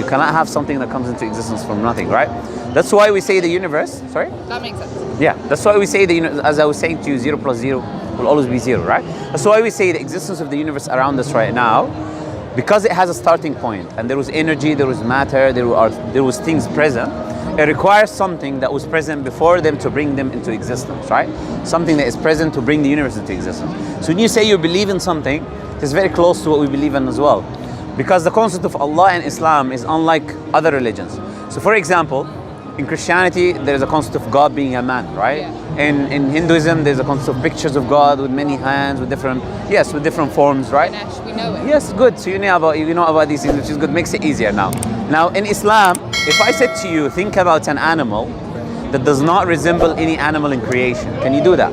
cannot have something that comes into existence from nothing, right? That's why we say the universe, sorry? That makes sense. Yeah, that's why we say as I was saying to you, 0 plus 0 will always be 0, right? That's why we say the existence of the universe around us right now, because it has a starting point, and there was energy, there was matter, there was things present. It requires something that was present before them to bring them into existence, right? Something that is present to bring the universe into existence. So when you say you believe in something, it's very close to what we believe in as well. Because the concept of Allah in Islam is unlike other religions. So for example, in Christianity, there's a concept of God being a man, right? Yeah. In Hinduism, there's a concept of pictures of God with many hands, with different forms, right? Ganesh, we know it. Yes, good. So you know about these things, which is good. Makes it easier now. Now in Islam, if I said to you, think about an animal that does not resemble any animal in creation, can you do that?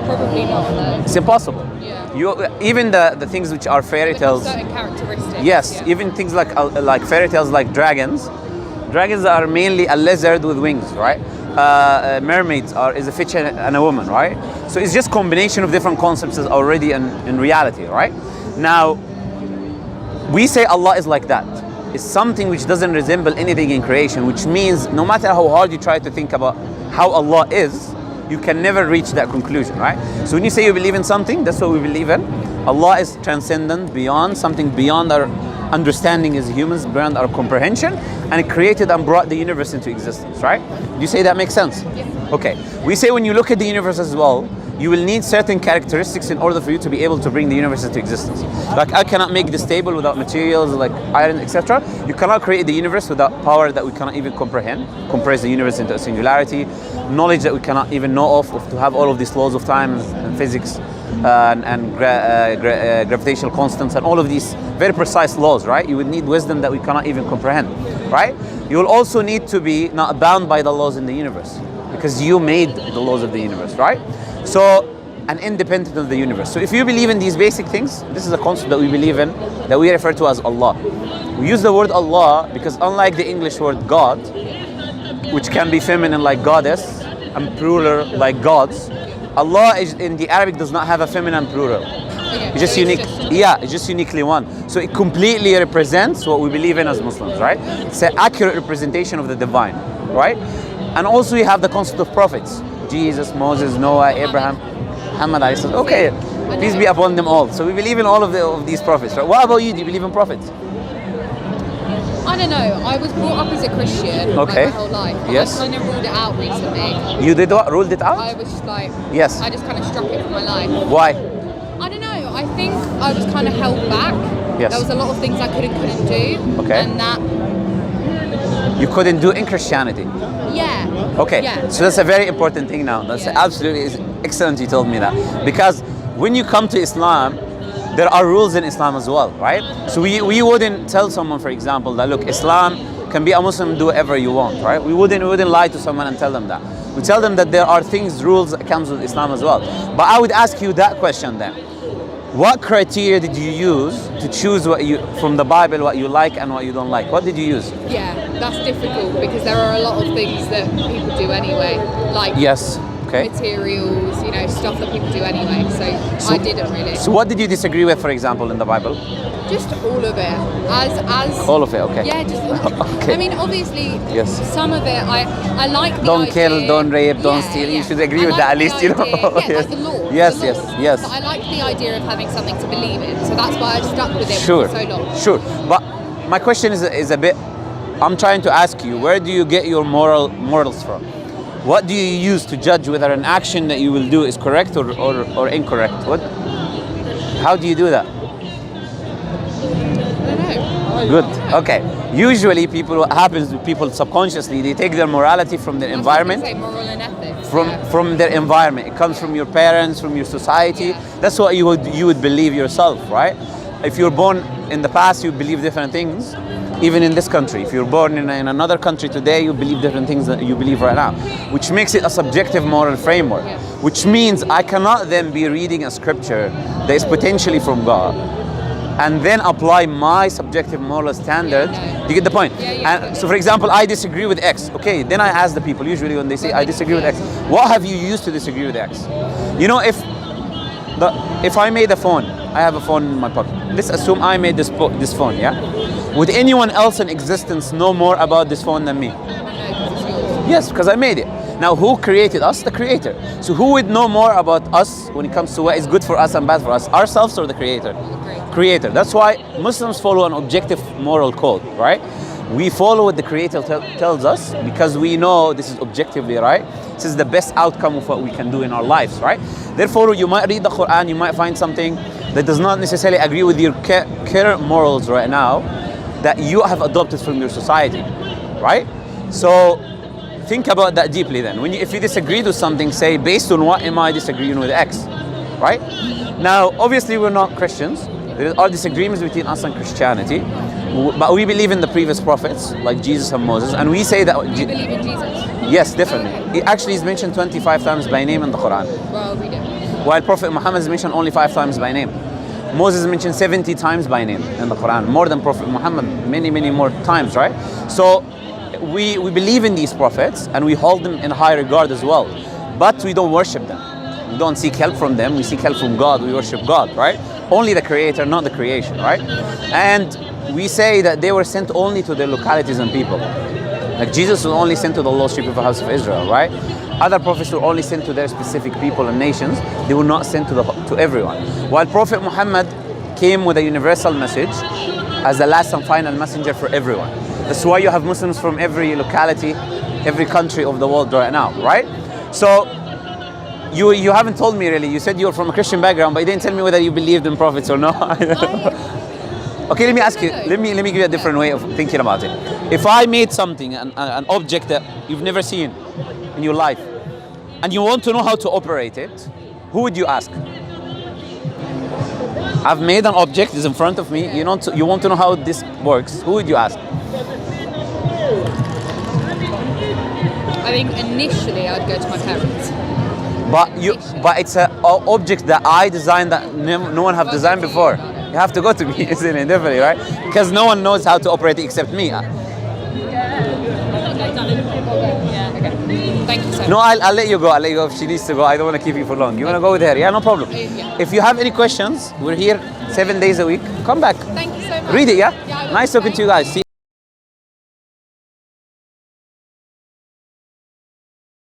Probably not, though. It's impossible. Yeah. Even the things which are fairy tales. Certain characteristics. Yes, yeah. even things like fairy tales like dragons. Dragons are mainly a lizard with wings, right? Mermaids is a fish and a woman, right? So it's just combination of different concepts already in reality, right? Now, we say Allah is like that. It's something which doesn't resemble anything in creation, which means no matter how hard you try to think about how Allah is, you can never reach that conclusion, right? So when you say you believe in something, that's what we believe in. Allah is transcendent, beyond something, beyond our understanding as humans, beyond our comprehension, and it created and brought the universe into existence, right? Do you say that makes sense? Yes. Okay. We say when you look at the universe as well, you will need certain characteristics in order for you to be able to bring the universe into existence. Like I cannot make this table without materials like iron, etc. You cannot create the universe without power that we cannot even comprehend, compress the universe into a singularity, knowledge that we cannot even know of to have all of these laws of time and physics and gravitational constants and all of these very precise laws, right? You would need wisdom that we cannot even comprehend, right? You will also need to be not bound by the laws in the universe because you made the laws of the universe, right? So, and independent of the universe. So if you believe in these basic things, this is a concept that we believe in, that we refer to as Allah. We use the word Allah because unlike the English word God, which can be feminine like goddess and plural like gods, Allah is, in the Arabic does not have a feminine plural. Okay, It's just unique. It's just uniquely one. So it completely represents what we believe in as Muslims, right? It's an accurate representation of the divine, right? And also you have the concept of prophets. Jesus, Moses, Noah, Abraham, Muhammad. Okay, peace be upon them all. So we believe in all of these prophets, right? What about you? Do you believe in prophets? I don't know. I was brought up as a Christian Okay. like my whole life. But Yes. I kind of ruled it out recently. You did what? Ruled it out? I was just like, Yes. I just kind of struck it from my life. Why? I don't know. I think I was kind of held back. Yes. There was a lot of things I couldn't do. Okay. And that, You couldn't do in Christianity. yeah. Okay, Yeah. so that's a very important thing now. That's Yeah. absolutely excellent you told me that. Because when you come to Islam, there are rules in Islam as well, right? So we wouldn't tell someone, for example, that look, Islam can be a Muslim, do whatever you want, right? We wouldn't lie to someone and tell them that. We tell them that there are things, rules that comes with Islam as well. But I would ask you that question then. What criteria did you use to choose from the Bible what you like and what you don't like? What did you use? Yeah, that's difficult because there are a lot of things that people do anyway. Like Yes. Okay. materials, stuff that people do anyway. So I didn't really. So what did you disagree with, for example, in the Bible? Just all of it. As All of it, okay. Yeah, just Okay. I mean, obviously, Yes. some of it I like. The Don't idea, kill, don't rape, don't Yeah, steal. yeah. You should agree I with like that at the least, you know. idea- Yeah, Yes. like the law. Yes, the yes, law. yes. But I like the idea of having something to believe in, so that's why I stuck with it Sure, for so long. sure. But my question is a bit. I'm trying to ask you, where do you get your morals from? What do you use to judge whether an action that you will do is correct or incorrect? How do you do that? I don't know. Good. Okay. Usually, what happens with people subconsciously, they take their morality from their That's what I was environment. gonna say, moral and ethics. From their environment. It comes from your parents, from your society. Yeah. That's what you would believe yourself, right? If you're born in the past, you believe different things. Even in this country, if you're born in another country today, you believe different things that you believe right now, which makes it a subjective moral framework. Yeah. Which means I cannot then be reading a scripture that is potentially from God and then apply my subjective moral standard. Yeah, no. Do you get the point? Yeah, And so, for example, I disagree with X. Okay, then I ask the people usually when they say I disagree with X, what have you used to disagree with X? You know, If I made a phone, I have a phone in my pocket. Let's assume I made this phone, yeah? Would anyone else in existence know more about this phone than me? No, because it's yours. Yes, because I made it. Now, who created us? The creator. So who would know more about us when it comes to what is good for us and bad for us? Ourselves or the creator? Creator. That's why Muslims follow an objective moral code, right? We follow what the creator tells us because we know this is objectively right. This is the best outcome of what we can do in our lives, right? Therefore, you might read the Quran, you might find something that does not necessarily agree with your current morals right now that you have adopted from your society, right? So think about that deeply then. If you disagree with something, say, based on what am I disagreeing with X, right? Now, obviously, we're not Christians. There are disagreements between us and Christianity, but we believe in the previous prophets, like Jesus and Moses, and we say that... You believe in Jesus? Yes, definitely. It actually is mentioned 25 times by name in the Quran. Well, read it. While Prophet Muhammad is mentioned only 5 times by name. Moses is mentioned 70 times by name in the Quran, more than Prophet Muhammad, many, many more times, right? So we believe in these prophets and we hold them in high regard as well, but we don't worship them. We don't seek help from them, we seek help from God, we worship God, right? Only the creator, not the creation, right? And we say that they were sent only to their localities and people. Like Jesus was only sent to the lost sheep of the house of Israel, right? Other prophets were only sent to their specific people and nations. They were not sent to everyone. While Prophet Muhammad came with a universal message as the last and final messenger for everyone. That's why you have Muslims from every locality, every country of the world right now, right? So you haven't told me really. You said you're from a Christian background, but you didn't tell me whether you believed in prophets or not. Okay, let me ask you. Let me give you a different way of thinking about it. If I made something, an object that you've never seen in your life, and you want to know how to operate it, who would you ask? I've made an object, it's in front of me. You want to know how this works. Who would you ask? I think initially I'd go to my parents. But it's an object that I designed that no one have designed before. You have to go to me, isn't it? Definitely, right? Because no one knows how to operate it except me. Okay. Thank you so much. No, I'll let you go. I'll let you go if she needs to go. I don't want to keep you for long. You want to go with her? Yeah, no problem. Yeah. If you have any questions, we're here 7 days a week. Come back. Thank you so much. Read it, yeah? Yeah, I will. Nice talking to you guys. See